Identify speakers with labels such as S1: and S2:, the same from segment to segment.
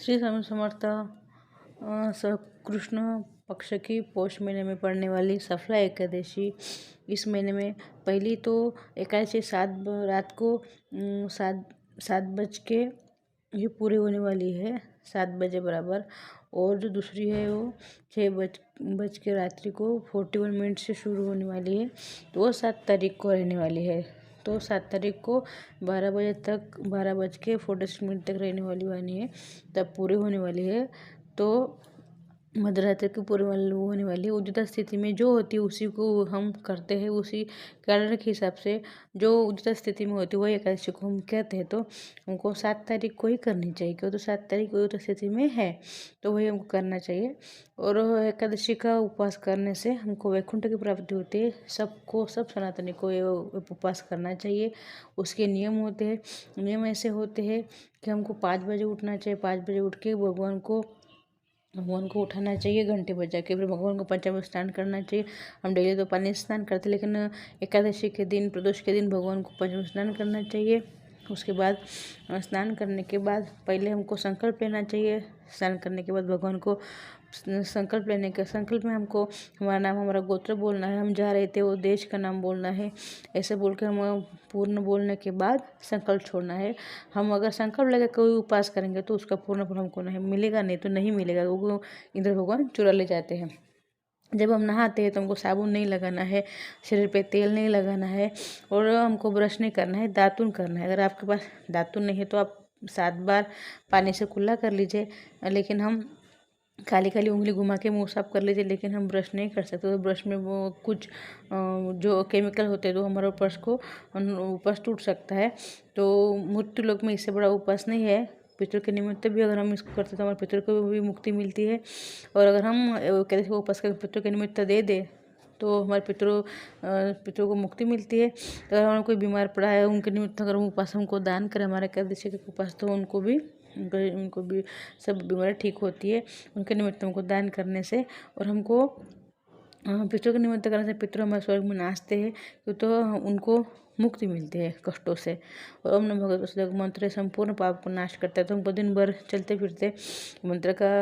S1: श्री स्वामी समर्थ कृष्ण पक्ष की पौष महीने में पड़ने वाली सफला एकादशी। इस महीने में पहली तो एकादशी रात को 7 बज के ये पूरी होने वाली है, 7 बजे बराबर। और जो दूसरी है वो 6 बज के रात्रि को 41 मिनट से शुरू होने वाली है, तो वो 7 तारीख को रहने वाली है। तो 7 तारीख को 12 बज के 46 मिनट तक रहने वाली है, तब पूरी होने वाली है। तो मध्यरात्रि की पूरी होने वाली है। उदिता स्थिति में जो होती है उसी को हम करते हैं, उसी कैलेंडर के हिसाब से जो उदिता स्थिति में होती है वही एकादशी को हम कहते हैं। तो हमको 7 तारीख को ही करनी चाहिए, क्योंकि तो 7 तारीख उदिता स्थिति में है, तो वही हमको करना चाहिए। और एकादशी का उपवास करने से हमको वैकुंठ की प्राप्ति होती है। सब सनातनी को ये उपवास करना चाहिए। उसके नियम होते हैं। नियम ऐसे होते हैं कि हमको 5 बजे उठना चाहिए। 5 बजे उठ के भगवान को उठाना चाहिए घंटे बजा के, फिर भगवान को पंचामृत स्नान करना चाहिए। हम डेली तो पानी स्नान करते, लेकिन एकादशी के दिन, प्रदोष के दिन भगवान को पंचामृत स्नान करना चाहिए। उसके बाद स्नान करने के बाद पहले हमको संकल्प लेना चाहिए। स्नान करने के बाद भगवान को संकल्प में हमको हमारा नाम, हमारा गोत्र बोलना है। हम जहाँ रहते वो देश का नाम बोलना है। ऐसे बोल के हम पूर्ण बोलने के बाद संकल्प छोड़ना है। हम अगर संकल्प लेकर कोई उपास करेंगे तो उसका पूर्ण फल हमको नहीं मिलेगा, नहीं तो नहीं मिलेगा। वो इधर भगवान चुरा ले जाते हैं। जब हम नहाते हैं तो हमको साबुन नहीं लगाना है, शरीर पे तेल नहीं लगाना है, और हमको ब्रश नहीं करना है, दातुन करना है। अगर आपके पास दातुन नहीं है तो आप 7 बार पानी से कुल्ला कर लीजिए, लेकिन हम खाली उंगली घुमा के मुँह साफ कर लीजिए, लेकिन हम ब्रश नहीं कर सकते। तो ब्रश में वो कुछ जो केमिकल होते हैं तो हमारे उपवास टूट सकता है। तो मृत्यु लोक में इससे बड़ा उपवास नहीं है। पितरों के निमित्त भी अगर हम इसको करते तो हमारे पितरों को भी मुक्ति मिलती है। और अगर हम एकादशी को उपवास करके पितरों के निमित्त दे दे तो हमारे पितरों को मुक्ति मिलती है। तो अगर हमारा कोई बीमार पड़ा है, उनके निमित्त अगर हम उपवास हमको दान करें हमारे एकादशी के उपवास, तो उनको भी सब बीमारी ठीक होती है उनके निमित्त हमको दान करने से। और हमको पितरों के निमित्त करने से पितरों हमारे स्वर्ग में नाचते हैं, तो उनको मुक्ति मिलती है कष्टों से। और ओम नमो भगवते वासुदेवाय मंत्र संपूर्ण पाप को नाश करता है। तो हमको दिन भर चलते फिरते मंत्र का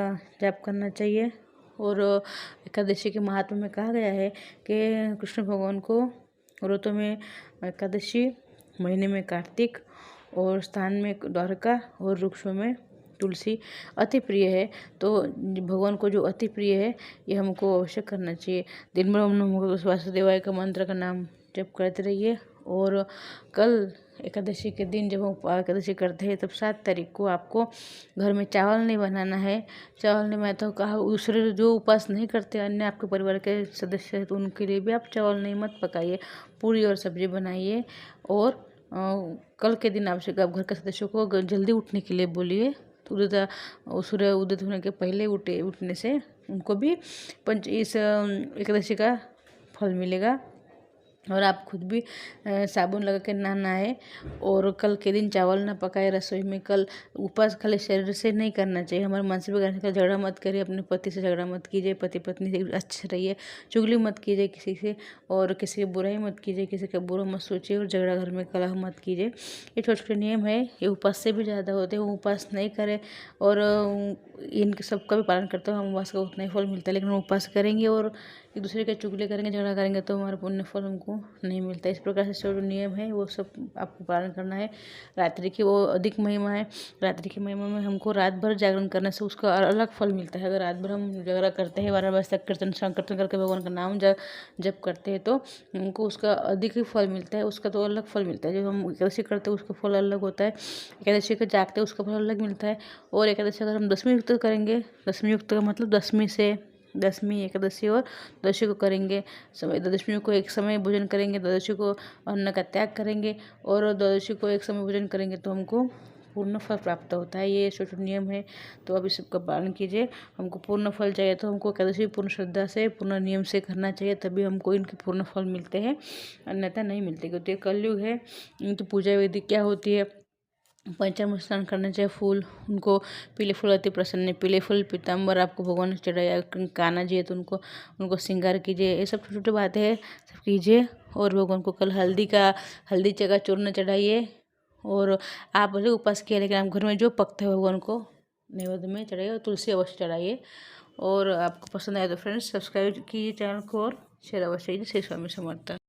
S1: जाप करना चाहिए। और एकादशी के महात्मा में कहा गया है कि कृष्ण भगवान को व्रतों में एकादशी, महीने में कार्तिक, और स्थान में द्वारका, और वृक्षों में तुलसी अति प्रिय है। तो भगवान को जो अति प्रिय है ये हमको अवश्य करना चाहिए। दिन भर ओम नमो भगवते वासुदेवाय का मंत्र का नाम जप करते रहिए। और कल एकादशी के दिन जब हम एकादशी करते हैं तब 7 तारीख को आपको घर में चावल नहीं बनाना है। चावल नहीं बनाया तो कहा दूसरे जो उपवास नहीं करते अन्य आपके परिवार के सदस्य हैं, तो उनके लिए भी आप चावल नहीं मत पकाइए, पूरी और सब्जी बनाइए। और कल के दिन आवश्यक आप घर के सदस्यों को जल्दी उठने के लिए बोलिए। तो सूर्य उदित होने के पहले उठने से उनको भी इस एकादशी का फल मिलेगा। और आप खुद भी साबुन लगा के नहाना है। और कल के दिन चावल ना पकाए रसोई में। कल उपवास खाली शरीर से नहीं करना चाहिए, हमारे मन से भी करना चाहिए। झगड़ा मत करिए, अपने पति से झगड़ा मत कीजिए, पति पत्नी से अच्छे रहिए, चुगली मत कीजिए किसी से, और किसी की बुराई मत कीजिए, किसी का बुरा मत सोचिए, और झगड़ा घर में कलह मत कीजिए। ये छोटे छोटे नियम है, ये उपवास से भी ज़्यादा होते हैं। वो उपवास नहीं करें और इनके सबका भी पालन करते हो, हम उपवास का उतना ही फल मिलता है। लेकिन हम उपवास करेंगे और एक दूसरे के चुगली करेंगे, झगड़ा करेंगे, तो हमारा पुण्य फल हमको नहीं मिलता। इस प्रकार से जो नियम है वो सब आपको पालन करना है। रात्रि की वो अधिक महिमा है। रात्रि की महिमा में हमको रात भर जागरण करने से उसका अलग फल मिलता है। अगर रात भर हम जागरण करते हैं, 12 बजे तक कीर्तन संकीर्तन करके भगवान का नाम जप करते हैं, तो हमको उसका अधिक ही फल मिलता है। उसका तो अलग फल मिलता है। जब हम एकादशी करते हैं उसका फल अलग होता है। एकादशी का जागते हैं उसका फल अलग मिलता है। और एकादशी अगर हम 10वीं युक्त करेंगे, 10वीं युक्त का मतलब 10वीं एकादशी और द्वादशी को करेंगे। दशमी को एक समय भोजन करेंगे, द्वादशी को अन्न का त्याग करेंगे, और द्वादशी को एक समय भोजन करेंगे, तो हमको पूर्ण फल प्राप्त होता है। ये छोटे नियम है, तो अब इस सबका पालन कीजिए। हमको पूर्ण फल चाहिए तो हमको एकादशी पूर्ण श्रद्धा से, पूर्ण नियम से करना चाहिए, तभी हमको इनके पूर्ण फल मिलते हैं, अन्यथा नहीं मिलते। क्योंकि कलयुग है, इनकी पूजा विधि क्या होती है, पंचामृत स्नान करना चाहिए। फूल उनको पीले फूल अति प्रसन्न है। पीले फूल पीताम्बर आपको भगवान चढ़ाया, काना जी है तो उनको श्रृंगार कीजिए। ये सब छोटी छोटी बातें हैं, सब कीजिए। और भगवान को कल हल्दी जगह चूर्ण चढ़ाइए। और आप भले उपवास किया, लेकिन आप घर में जो पकता है भगवान को नैवेद्य में चढ़ाइए और तुलसी अवश्य चढ़ाइए। और आपको पसंद आए तो फ्रेंड्स सब्सक्राइब कीजिए चैनल को और शेयर अवश्य कीजिए। श्री स्वामी समर्थ।